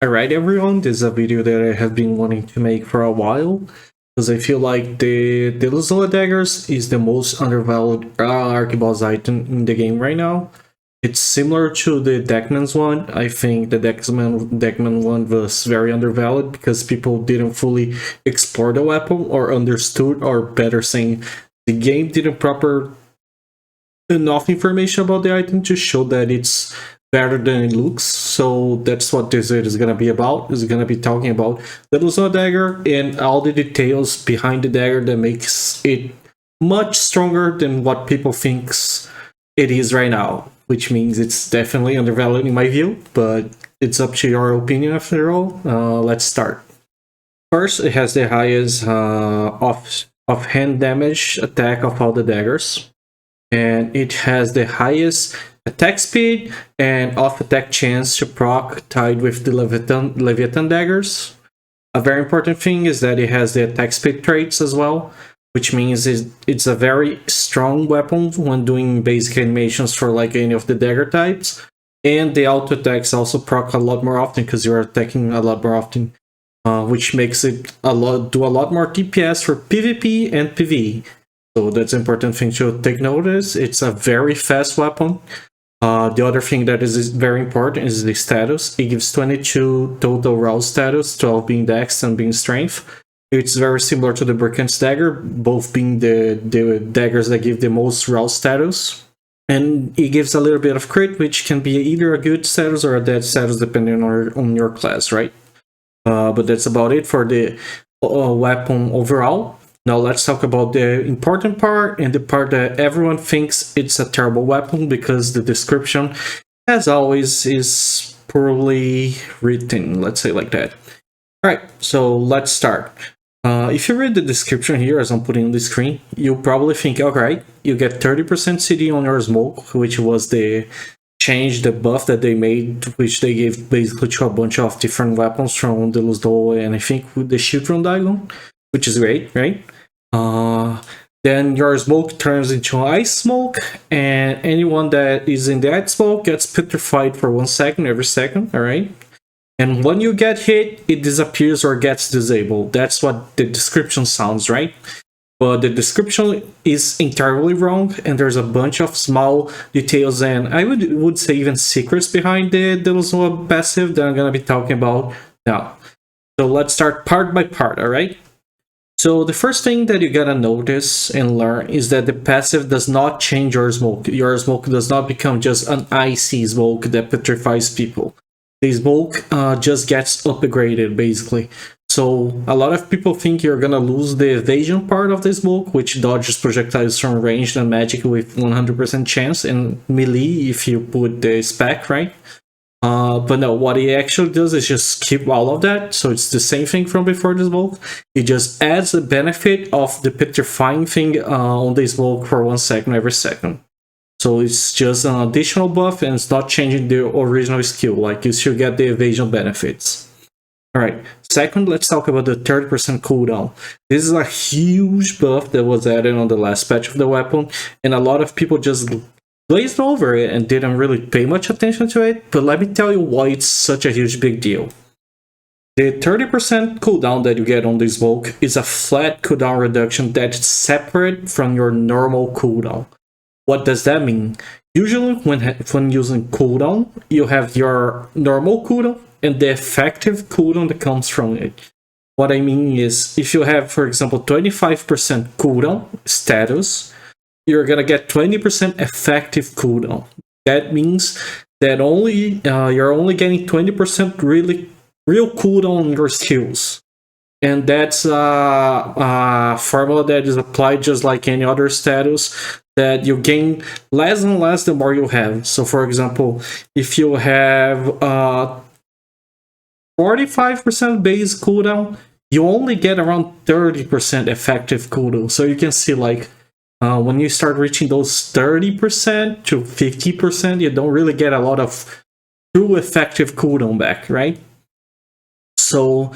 Alright everyone, this is a video that I have been wanting to make for a while, because I feel like the Deluzhnoa daggers is the most undervalued ARCHBOSS item in the game right now. It's similar to the Deckman's wand. I think the Deckman wand was very undervalued because people didn't fully explore the weapon or understood, or better saying, the game didn't proper enough information about the item to show that it's better than it looks. So that's what this video is going to be about. It's going to be talking about the Deluzhnoa dagger and all the details behind the dagger that makes it much stronger than what people thinks it is right now, which means it's definitely undervalued in my view, but it's up to your opinion after all. Let's start. First, it has the highest offhand damage attack of all the daggers, and it has the highest attack speed and off attack chance to proc tied with the Leviathan daggers. A very important thing is that it has the attack speed traits as well, which means it's a very strong weapon when doing basic animations for like any of the dagger types. And the auto attacks also proc a lot more often because you're attacking a lot more often, which makes it do a lot more DPS for PvP and PvE. So that's an important thing to take notice. It's a very fast weapon. The other thing that is very important is the status. It gives 22 total raw status, 12 being dex and being strength. It's very similar to the Bricant's dagger, both being the daggers that give the most raw status. And it gives a little bit of crit, which can be either a good status or a dead status depending on your class, right? But that's about it for the weapon overall. Now let's talk about the important part, and the part that everyone thinks it's a terrible weapon because the description, as always, is poorly written, let's say like that. Alright, so let's start. If you read the description here, as I'm putting on the screen, you'll probably think, alright, you get 30% CD on your smoke, which was the change, the buff that they made, which they gave basically to a bunch of different weapons from Deluzhnoa and I think with the shield from Dagger, which is great, right? Then your smoke turns into ice smoke, and anyone that is in that smoke gets petrified for 1 second every second, alright? And when you get hit, it disappears or gets disabled. That's what the description sounds, right? But the description is entirely wrong, and there's a bunch of small details and I would say even secrets behind the Deluzhnoa passive that I'm gonna be talking about now. So let's start part by part, alright? So the first thing that you gotta notice and learn is that the passive does not change your smoke. Your smoke does not become just an icy smoke that petrifies people. The smoke just gets upgraded, basically. So a lot of people think you're gonna lose the evasion part of the smoke, which dodges projectiles from ranged and magic with 100% chance, and melee if you put the spec, right? But no, what it actually does is just keep all of that, so it's the same thing from before the smoke. It just adds the benefit of the petrifying thing on the smoke for 1 second every second. So it's just an additional buff and it's not changing the original skill, like you still get the evasion benefits. Alright, second, let's talk about the 30% cooldown. This is a huge buff that was added on the last patch of the weapon, and a lot of people just glazed over it and didn't really pay much attention to it, but let me tell you why it's such a huge big deal. The 30% cooldown that you get on the smoke is a flat cooldown reduction that's separate from your normal cooldown. What does that mean? Usually when using cooldown, you have your normal cooldown and the effective cooldown that comes from it. What I mean is, if you have, for example, 25% cooldown status, you're gonna get 20% effective cooldown. That means that you're only getting 20% real cooldown on your skills. And that's a formula that is applied just like any other status, that you gain less and less the more you have. So for example, if you have 45% base cooldown, you only get around 30% effective cooldown. So you can see, like, when you start reaching those 30% to 50%, you don't really get a lot of true effective cooldown back, right? So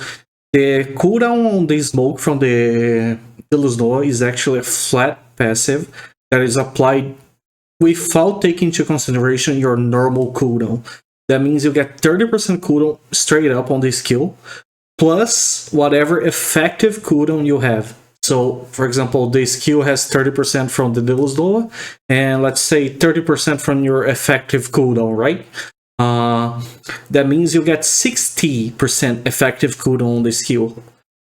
the cooldown on the smoke from the Deluzhnoa is actually a flat passive that is applied without taking into consideration your normal cooldown. That means you get 30% cooldown straight up on the skill, plus whatever effective cooldown you have. So, for example, the skill has 30% from the Deluzhnoa, and let's say 30% from your effective cooldown, right? That means you get 60% effective cooldown on the skill,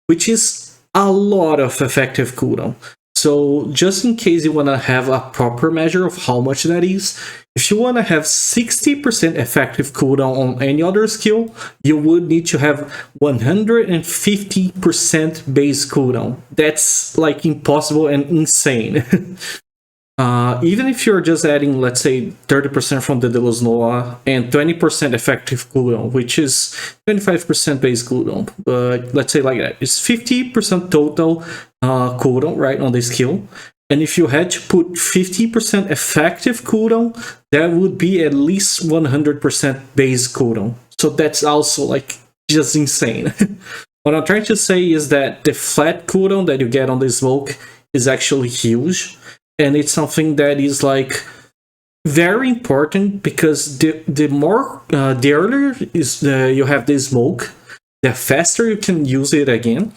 which is a lot of effective cooldown. So just in case you want to have a proper measure of how much that is, if you want to have 60% effective cooldown on any other skill, you would need to have 150% base cooldown. That's like impossible and insane. Even if you're just adding, let's say, 30% from the Deluzhnoa and 20% effective cooldown, which is 25% base cooldown, but let's say like that, it's 50% total cooldown, right, on the skill. And if you had to put 50% effective cooldown, that would be at least 100% base cooldown. So that's also like just insane. What I'm trying to say is that the flat cooldown that you get on the smoke is actually huge. And it's something that is like very important, because the earlier is you have the smoke, the faster you can use it again,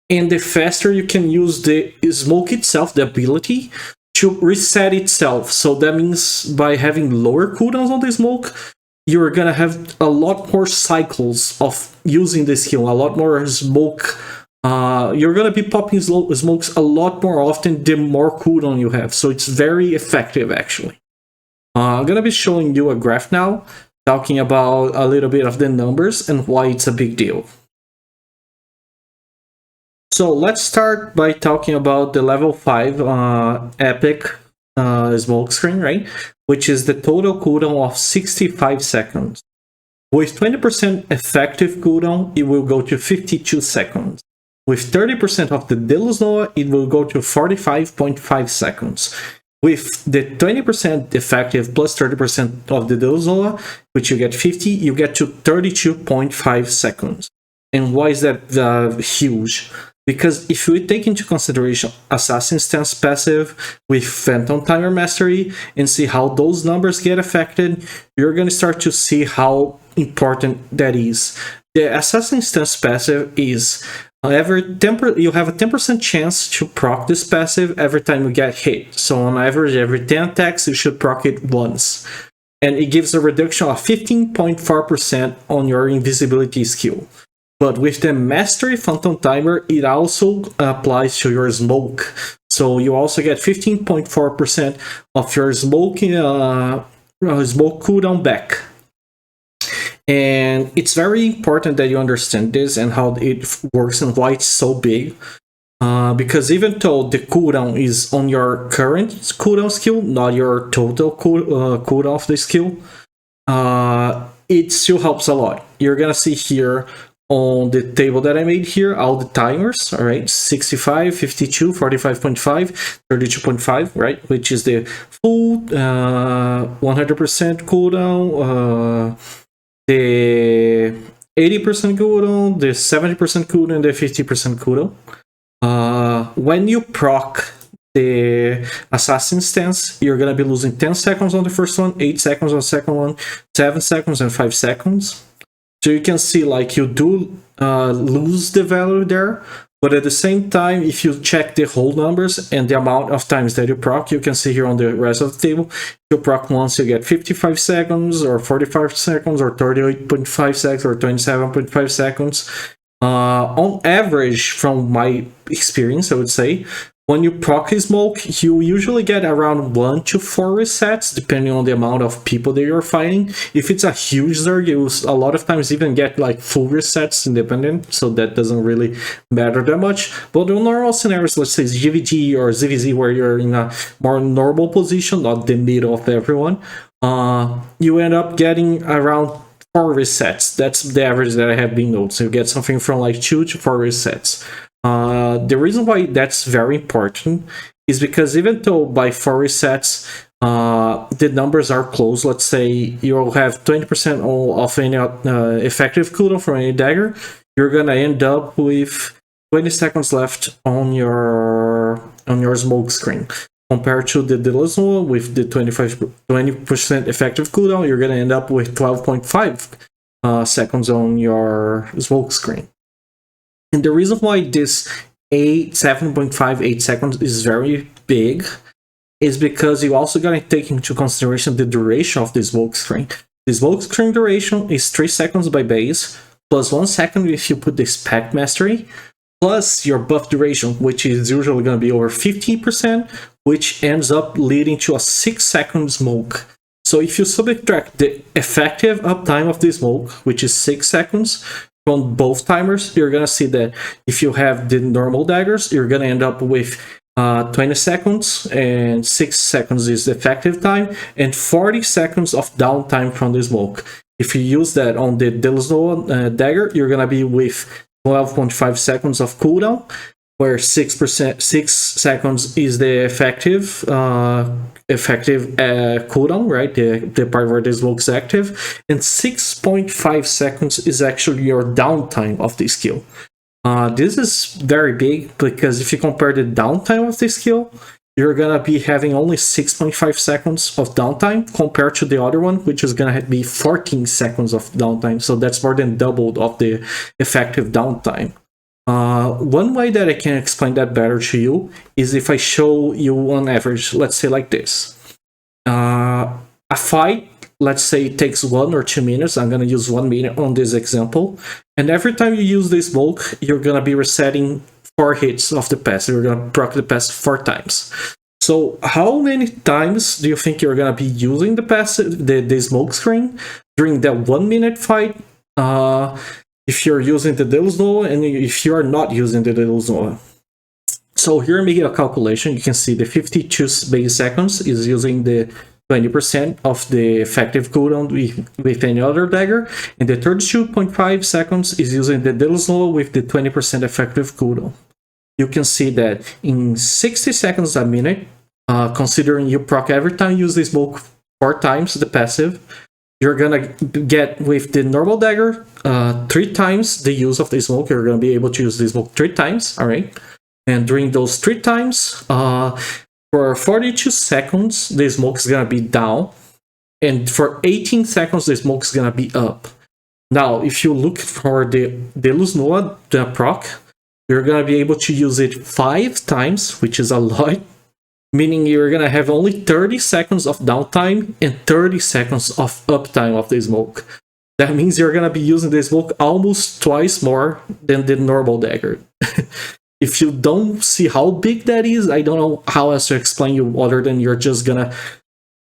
and the faster you can use the smoke itself, the ability to reset itself. So that means by having lower cooldowns on the smoke, you're gonna have a lot more cycles of using the skill, a lot more smoke. You're gonna be popping smokes a lot more often the more cooldown you have, so it's very effective actually. I'm gonna be showing you a graph now, talking about a little bit of the numbers and why it's a big deal. So let's start by talking about the level 5 epic smoke screen, right? Which is the total cooldown of 65 seconds. With 20% effective cooldown, it will go to 52 seconds. With 30% of the Deluzhnoa, it will go to 45.5 seconds. With the 20% effective plus 30% of the Deluzhnoa, which you get 50, you get to 32.5 seconds. And why is that huge? Because if we take into consideration Assassin Stance passive with Phantom Timer Mastery and see how those numbers get affected, you're going to start to see how important that is. The Assassin Stance passive is you have a 10% chance to proc this passive every time you get hit. So on average, every 10 attacks, you should proc it once. And it gives a reduction of 15.4% on your invisibility skill. But with the Mastery Phantom Timer, it also applies to your smoke. So you also get 15.4% of your smoke cooldown back. And it's very important that you understand this and how it works and why it's so big. Because even though the cooldown is on your current cooldown skill, not your total cooldown of the skill, it still helps a lot. You're gonna see here on the table that I made here, all the timers, all right, 65, 52, 45.5, 32.5, right, which is the full 100% cooldown, the 80% cooldown, the 70% cooldown, the 50% cooldown. When you proc the Assassin Stance, you're gonna be losing 10 seconds on the first one, 8 seconds on the second one, 7 seconds and 5 seconds. So you can see like you do lose the value there, but at the same time, if you check the whole numbers and the amount of times that you proc, you can see here on the rest of the table, if you proc once, you get 55 seconds, or 45 seconds, or 38.5 seconds, or 27.5 seconds. On average, from my experience, I would say, when you proc a smoke, you usually get around 1 to 4 resets, depending on the amount of people that you're fighting. If it's a huge Zerg, you a lot of times even get like full resets independent, so that doesn't really matter that much. But in normal scenarios, let's say GVG or ZVZ, where you're in a more normal position, not the middle of everyone, you end up getting around 4 resets. That's the average that I have been noticing. You get something from like 2 to 4 resets. The reason why that's very important is because even though by 4 resets the numbers are close, let's say you'll have 20% of any effective cooldown from any dagger, you're gonna end up with 20 seconds left on your smoke screen. compared to the Deluzhnoa with the 20% effective cooldown, you're going to end up with 12.5 seconds on your smoke screen. And the reason why this 7.58 seconds is very big is because you also got to take into consideration the duration of the smoke screen. The smoke screen duration is 3 seconds by base, plus 1 second if you put the spec mastery, plus your buff duration, which is usually going to be over 50%, which ends up leading to a 6-second smoke. So if you subtract the effective uptime of the smoke, which is 6 seconds, from both timers, you're going to see that if you have the normal daggers, you're going to end up with 20 seconds, and 6 seconds is the effective time, and 40 seconds of downtime from the smoke. If you use that on the Deluzhnoa dagger, you're going to be with 12.5 seconds of cooldown, where 6 seconds is the effective cooldown, right? The part where the smoke is active, and 6.5 seconds is actually your downtime of the skill. This is very big because if you compare the downtime of the skill, you're gonna be having only 6.5 seconds of downtime compared to the other one, which is gonna be 14 seconds of downtime. So that's more than doubled of the effective downtime. One way that I can explain that better to you is if I show you on average, let's say like this. A fight, let's say it takes 1 or 2 minutes. I'm gonna use 1 minute on this example. And every time you use this smoke, you're gonna be resetting 4 hits of the passive. You're gonna proc the passive 4 times. So how many times do you think you're gonna be using the passive, the smoke screen during that 1 minute fight? If you're using the Deluzhnoa and if you are not using the Deluzhnoa. So here I'm making a calculation. You can see the 52 base seconds is using the 20% of the effective cooldown with any other dagger, and the 32.5 seconds is using the Deluzhnoa with the 20% effective cooldown. You can see that in 60 seconds a minute, considering you proc every time you use the smoke 4 times the passive, you're gonna get with the normal dagger 3 times the use of the smoke. You're gonna be able to use the smoke 3 times, all right? And during those 3 times, for 42 seconds, the smoke is gonna be down, and for 18 seconds, the smoke is gonna be up. Now, if you look for the Deluzhnoa, the proc, you're gonna be able to use it 5 times, which is a lot, meaning you're gonna have only 30 seconds of downtime and 30 seconds of uptime of the smoke. That means you're gonna be using the smoke almost twice more than the normal dagger. If you don't see how big that is, I don't know how else to explain you other than you're just gonna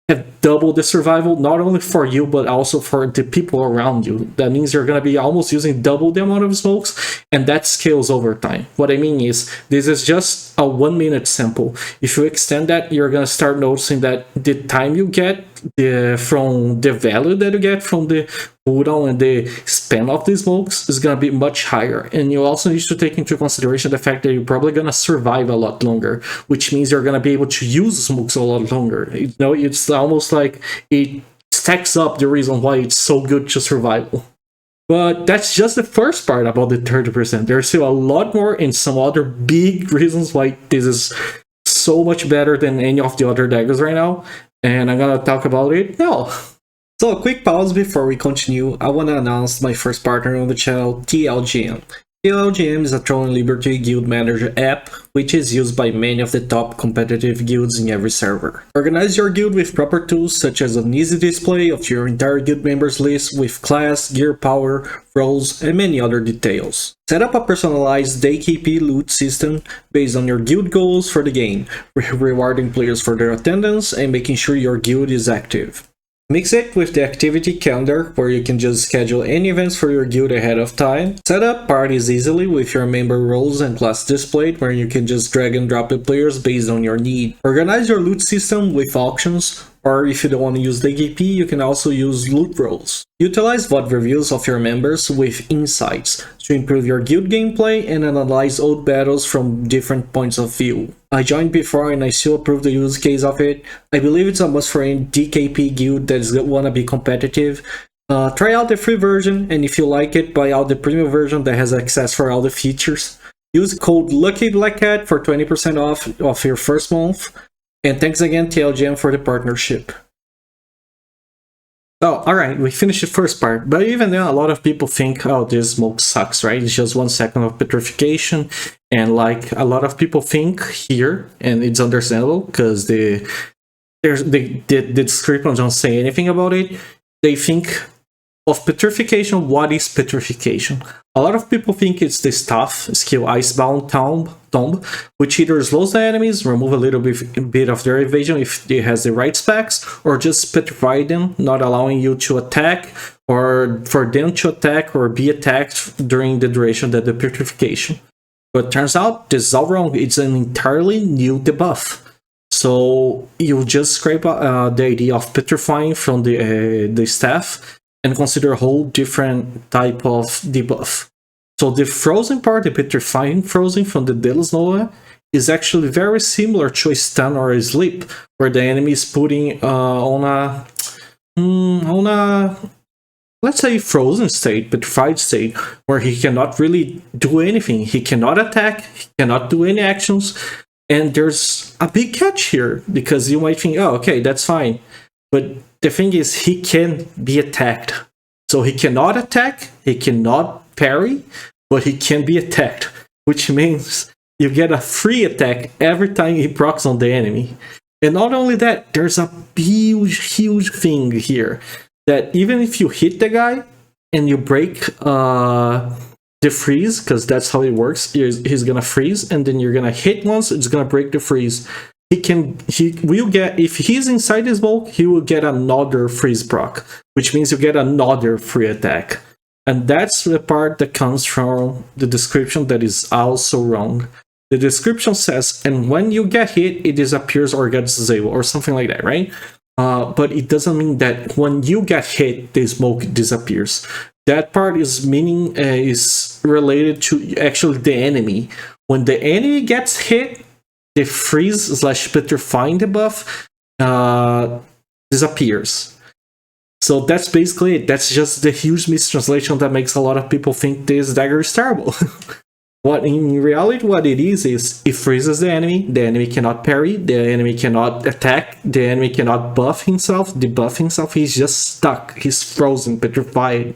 have double the survival, not only for you, but also for the people around you. That means you're gonna be almost using double the amount of smokes, and that scales over time. What I mean is, this is just a 1 minute sample. If you extend that, you're gonna start noticing that the time you get from the value that you get from the cooldown and the span of the smokes is gonna be much higher. And you also need to take into consideration the fact that you're probably gonna survive a lot longer, which means you're gonna be able to use smokes a lot longer. You know, it's almost like it stacks up the reason why it's so good to survival. But that's just the first part about the 30%. There's still a lot more and some other big reasons why this is so much better than any of the other daggers right now. And I'm gonna talk about it now. So a quick pause before we continue. I wanna announce my first partner on the channel, TLGM. TLGM is a Throne and Liberty guild manager app, which is used by many of the top competitive guilds in every server. Organize your guild with proper tools such as an easy display of your entire guild members list with class, gear power, roles, and many other details. Set up a personalized AKP loot system based on your guild goals for the game, rewarding players for their attendance and making sure your guild is active. Mix it with the activity calendar, where you can just schedule any events for your guild ahead of time. Set up parties easily with your member roles and class displayed, where you can just drag and drop the players based on your need. Organize your loot system with auctions, or if you don't want to use the AKP, you can also use loot rolls. Utilize VOD reviews of your members with insights to improve your guild gameplay and analyze old battles from different points of view. I joined before and I still approve the use case of it. I believe it's a must for any DKP guild that is wanna be competitive. Try out the free version, and if you like it, buy out the premium version that has access for all the features. Use code LuckyBlackCat for 20% off of your first month. And thanks again, TLGM, for the partnership. Oh, alright, we finished the first part, but even then, a lot of people think, oh, this smoke sucks, right? It's just 1 second of petrification, and like a lot of people think here, and it's understandable, because the description don't say anything about it. They think of petrification. What is petrification? A lot of people think it's the staff skill Icebound Tomb, which either slows the enemies, remove a little bit of their evasion if it has the right specs, or just petrify them, not allowing you to attack, or for them to attack or be attacked during the duration of the petrification. But turns out this is all wrong. It's an entirely new debuff. So you just scrape the idea of petrifying from the staff and consider a whole different type of debuff. So the frozen part, the petrifying frozen from the Deluzhnoa, is actually very similar to a stun or a sleep, where the enemy is putting on a let's say frozen state, petrified state, where he cannot really do anything. He cannot attack, he cannot do any actions, and there's a big catch here, because you might think, oh, okay, that's fine. But the thing is, he can be attacked. So he cannot attack, he cannot parry, but he can be attacked, which means you get a free attack every time he procs on the enemy. And not only that, there's a huge thing here, that even if you hit the guy and you break the freeze, because that's how it works, he's gonna freeze, and then you're gonna hit once, it's gonna break the freeze. He will get, if he's inside his bulk, he will get another freeze proc, which means you get another free attack. And that's the part that comes from the description that is also wrong. The description says, and when you get hit, it disappears or gets disabled, or something like that, right? But it doesn't mean that when you get hit, the smoke disappears. That part is meaning is related to actually the enemy. When the enemy gets hit, the freeze / petrifying debuff disappears. So that's basically it. That's just the huge mistranslation that makes a lot of people think this dagger is terrible. What in reality, what it is it freezes the enemy cannot parry, the enemy cannot attack, the enemy cannot buff himself, debuff himself, he's just stuck, he's frozen, petrified.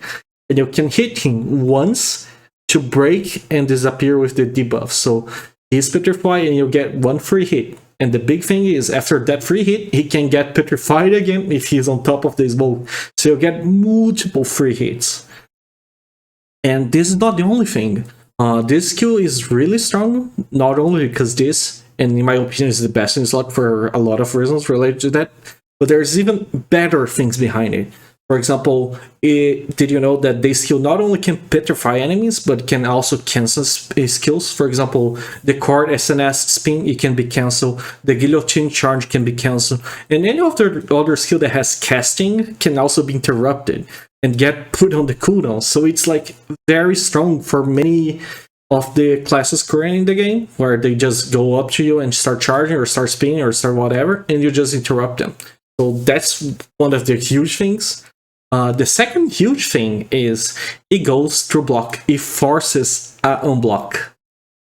And you can hit him once to break and disappear with the debuff. So he's petrified and you get one free hit. And the big thing is, after that free hit, he can get petrified again if he's on top of this bulk. So you get multiple free hits. And this is not the only thing. This skill is really strong, not only because this, and in my opinion, is the best in slot for a lot of reasons related to that, but there's even better things behind it. For example, did you know that this skill not only can petrify enemies, but can also cancel skills? For example, the cord SNS spin, it can be cancelled, the guillotine charge can be cancelled, and any of the other skill that has casting can also be interrupted and get put on the cooldown. So it's like very strong for many of the classes current in the game, where they just go up to you and start charging or start spinning or start whatever, and you just interrupt them. So that's one of the huge things. The second huge thing is it goes through block. It forces an unblock.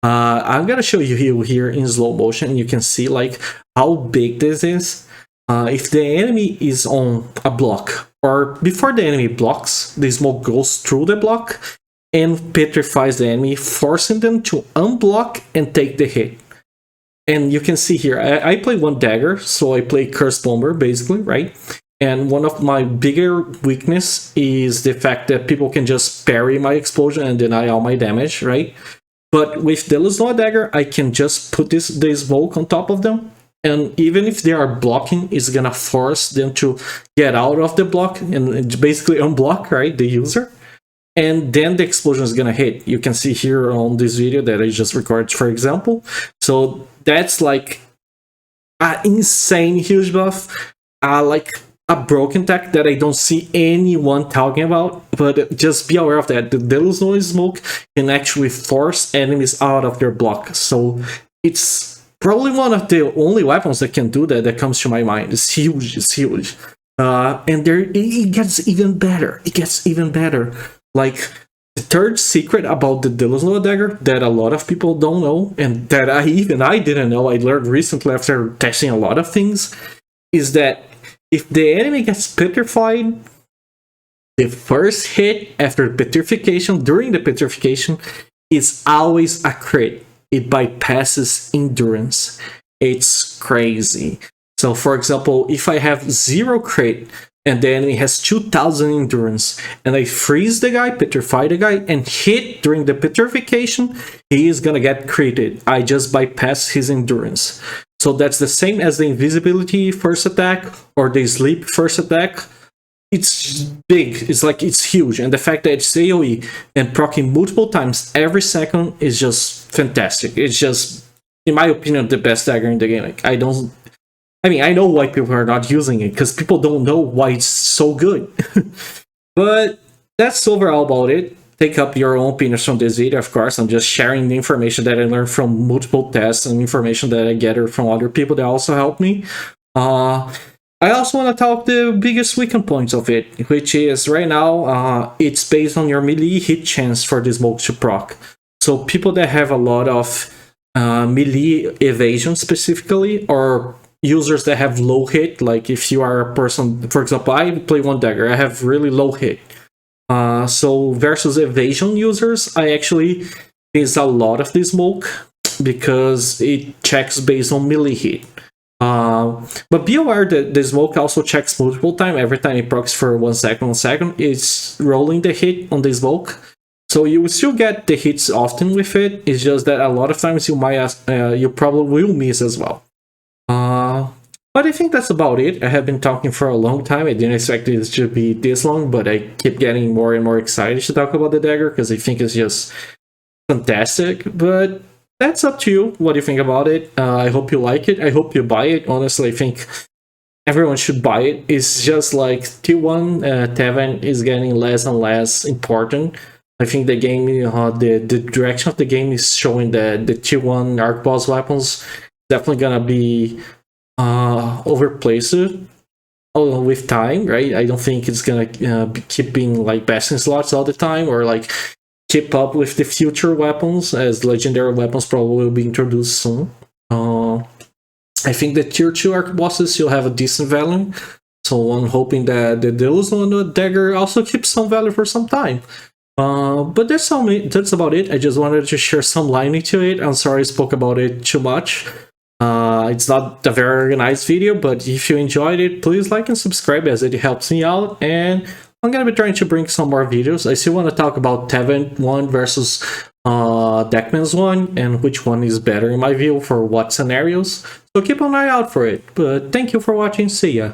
I'm gonna show you here in slow motion, and you can see like how big this is. If the enemy is on a block, or before the enemy blocks, the smoke goes through the block and petrifies the enemy, forcing them to unblock and take the hit. And you can see here, I play one dagger, so I play Cursed Bomber, basically, right? And one of my bigger weakness is the fact that people can just parry my explosion and deny all my damage, right? But with Deluzhnoa dagger, I can just put this smoke on top of them, and even if they are blocking, it's gonna force them to get out of the block and basically unblock, right, the user. And then the explosion is gonna hit. You can see here on this video that I just recorded, for example. So that's like an insane huge buff, like a broken tech that I don't see anyone talking about. But just be aware of that. The Deluzhnoa smoke can actually force enemies out of their block. So it's probably one of the only weapons that can do that comes to my mind. It's huge, it's huge. And there, it gets even better. It gets even better. Like, the third secret about the Deluzhnoa dagger that a lot of people don't know, and that I didn't know, I learned recently after testing a lot of things, is that if the enemy gets petrified, the first hit after petrification, during the petrification, is always a crit. It bypasses endurance. It's crazy. So for example, if I have 0 crit and the enemy has 2000 endurance and I freeze the guy, petrify the guy, and hit during the petrification, he is gonna get critted. I just bypass his endurance. So that's the same as the invisibility first attack or the sleep first attack. It's big, it's huge, and the fact that it's AoE and proccing multiple times every second is just fantastic. It's just, in my opinion, the best dagger in the game. Like, I know why people are not using it, because people don't know why it's so good. But that's overall about it. Take up your own opinions from this video, of course. I'm just sharing the information that I learned from multiple tests and information that I gathered from other people that also helped me. I also want to talk the biggest weakened points of it, which is right now, it's based on your melee hit chance for the smoke to proc. So people that have a lot of melee evasion specifically, or users that have low hit, like if you are a person, for example, I play one dagger, I have really low hit. So versus evasion users, I actually use a lot of the smoke because it checks based on melee hit. But be aware that the smoke also checks multiple times. Every time it procs for 1 second, it's rolling the hit on the smoke. So you will still get the hits often with it. It's just that a lot of times you probably will miss as well. But I think that's about it. I have been talking for a long time. I didn't expect it to be this long, but I keep getting more and more excited to talk about the dagger because I think it's just fantastic. But that's up to you. What do you think about it? I hope you like it. I hope you buy it. Honestly, I think everyone should buy it. It's just like T1 Teven is getting less and less important. I think the game, the direction of the game is showing that the T1 ARCHBOSS weapons definitely gonna be overplaced with time, right? I don't think it's gonna keep being like best in slots all the time, or like keep up with the future weapons, as legendary weapons probably will be introduced soon. I think the tier 2 ARCHBOSSes will have a decent value, so I'm hoping that the Deluzhnoa Dagger also keeps some value for some time. But that's about it. I just wanted to share some lining to it. I'm sorry I spoke about it too much. It's not a very organized video, but if you enjoyed it, please like and subscribe as it helps me out, and I'm gonna be trying to bring some more videos. I still want to talk about Teven Wand versus Deckman's Wand, and which one is better in my view for what scenarios. So keep an eye out for it. But thank you for watching. See ya.